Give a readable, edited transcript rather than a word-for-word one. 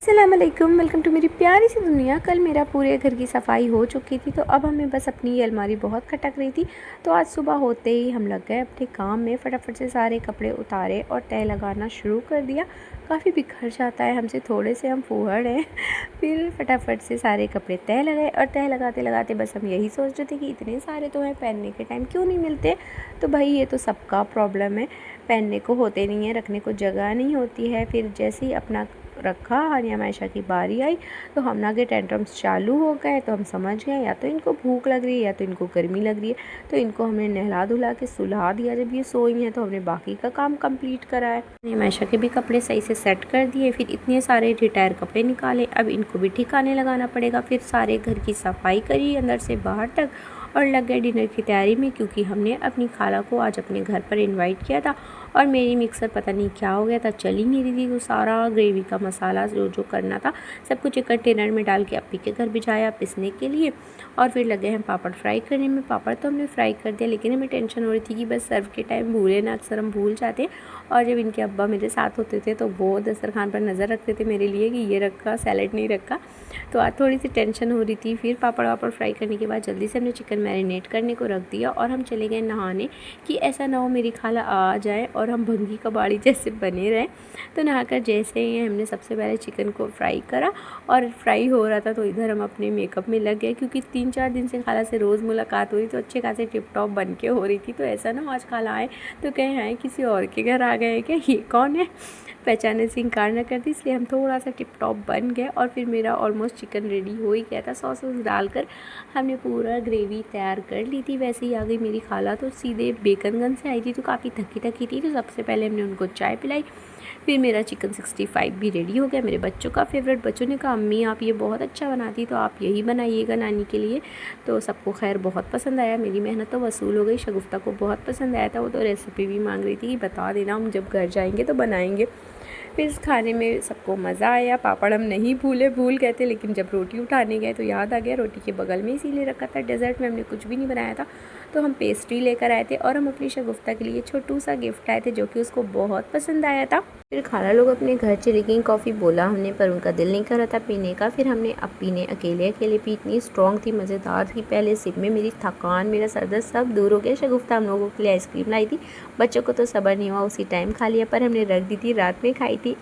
अस्सलामुअलैकुम, welcome to मेरी प्यारी सी दुनिया। कल मेरा पूरे घर की सफाई हो चुकी थी, तो अब हमें बस अपनी ये अलमारी बहुत खटक रही थी। तो आज सुबह होते ही हम लग गए अपने काम में, फटाफट से सारे कपड़े उतारे और तह लगाना शुरू कर दिया। काफ़ी बिखर जाता है हमसे, थोड़े से हम फूहड़ हैं। फिर फटाफट से सारे कपड़े तह लगाए और तह लगाते लगाते बस हम यही सोच रहे थे कि इतने सारे तो हैं, पहनने के टाइम क्यों नहीं मिलते। तो भाई ये तो सबका प्रॉब्लम है, पहनने को होते नहीं है, रखने को जगह नहीं होती है। फिर जैसे ही अपना रखा, हानिया मायशा की बारी आई तो हमना के टेंट्रम्स चालू हो गए। तो हम समझ गए या तो इनको भूख लग रही है या तो इनको गर्मी लग रही है। तो इनको हमने नहला धुला के सुला दिया। जब ये सोई हैं तो हमने बाकी का काम कंप्लीट करा है। हानिया मायशा के भी कपड़े सही से सेट कर दिए। फिर इतने सारे रिटायर कपड़े निकाले, अब इनको भी ठिकाने लगाना पड़ेगा। फिर सारे घर की सफाई करी अंदर से बाहर तक और लग गए डिनर की तैयारी में, क्योंकि हमने अपनी खाला को आज अपने घर पर इनवाइट किया था और मेरी मिक्सर पता नहीं क्या हो गया था, चल ही नहीं रही थी। तो सारा ग्रेवी का मसाला जो जो करना था सब कुछ एक कंटेनर में डाल के अप्पी के घर भिजाया पिसने के लिए। और फिर लगे हम पापड़ फ्राई करने में। पापड़ तो हमने फ्राई कर दिया, लेकिन हमें टेंशन हो रही थी कि बस सर्व के टाइम भूले ना, अक्सर हम भूल जाते। और जब इनके अब्बा मेरे साथ होते थे तो वो दस्तरखान पर नज़र रखते थे मेरे लिए कि ये रखा, सैलड नहीं रखा। तो आज थोड़ी सी टेंशन हो रही थी। फिर पापड़ वापड़ फ्राई करने के बाद जल्दी से हमने चिकन मैरिनेट करने को रख दिया और हम चले गए नहाने, कि ऐसा ना हो मेरी खाला आ जाए और हम भंगी कबाड़ी जैसे बने रहें। तो नहाकर जैसे ही हमने सबसे पहले चिकन को फ्राई करा और फ्राई हो रहा था तो इधर हम अपने मेकअप में लग गए, क्योंकि 3-4 दिन से खाला से रोज़ मुलाकात हुई तो अच्छे खासे टिप टॉप बन के हो रही थी। तो ऐसा ना आज खाला आए तो कहें आए किसी और के घर आ गए क्या, ये कौन है, पहचाने से इनकार न कर दी। इसलिए हम थोड़ा सा टिप टॉप बन गए और फिर मेरा ऑलमोस्ट चिकन रेडी हो ही गया था। सॉस वॉस डालकर हमने पूरा ग्रेवी तैयार कर ली थी। वैसे ही आ गई मेरी खाला, तो सीधे बेकनगंज से आई थी तो काफ़ी थकी थकी थी। तो सबसे पहले हमने उनको चाय पिलाई। फिर मेरा चिकन 65 भी रेडी हो गया, मेरे बच्चों का फेवरेट। बच्चों ने कहा अम्मी आप ये बहुत अच्छा बनाती, तो आप यही बनाइएगा नानी के लिए। तो सबको खैर बहुत पसंद आया, मेरी मेहनत तो वसूल हो गई। शगुफ्ता को बहुत पसंद आया था, वो तो रेसिपी भी मांग रही थी कि बता देना, हम जब घर जाएंगे तो बनाएंगे। फिर इस खाने में सबको मज़ा आया। पापड़ हम नहीं भूल गए थे, लेकिन जब रोटी उठाने गए तो याद आ गया रोटी के बगल में इसीलिए रखा था। डेज़र्ट में हमने कुछ भी नहीं बनाया था, तो हम पेस्ट्री लेकर आए थे और हम अपनी शगुफ्ता के लिए छोटू सा गिफ्ट आए थे जो कि उसको बहुत पसंद आया था। फिर खाला लोग अपने घर चली गई। कॉफ़ी बोला हमने पर उनका दिल नहीं कर रहा था पीने का। फिर हमने अप्पी ने अकेले अकेले पी, इतनी स्ट्रॉन्ग थी, मज़ेदार थी। पहले सिप में मेरी थकान, मेरा सर दर्द सब दूर हो गया। शगुफ्ता हम लोगों के लिए आइसक्रीम लाई थी, बच्चों को तो सब्र नहीं हुआ, उसी टाइम खा लिया, पर हमने रख दी थी, रात में खाई थी। अब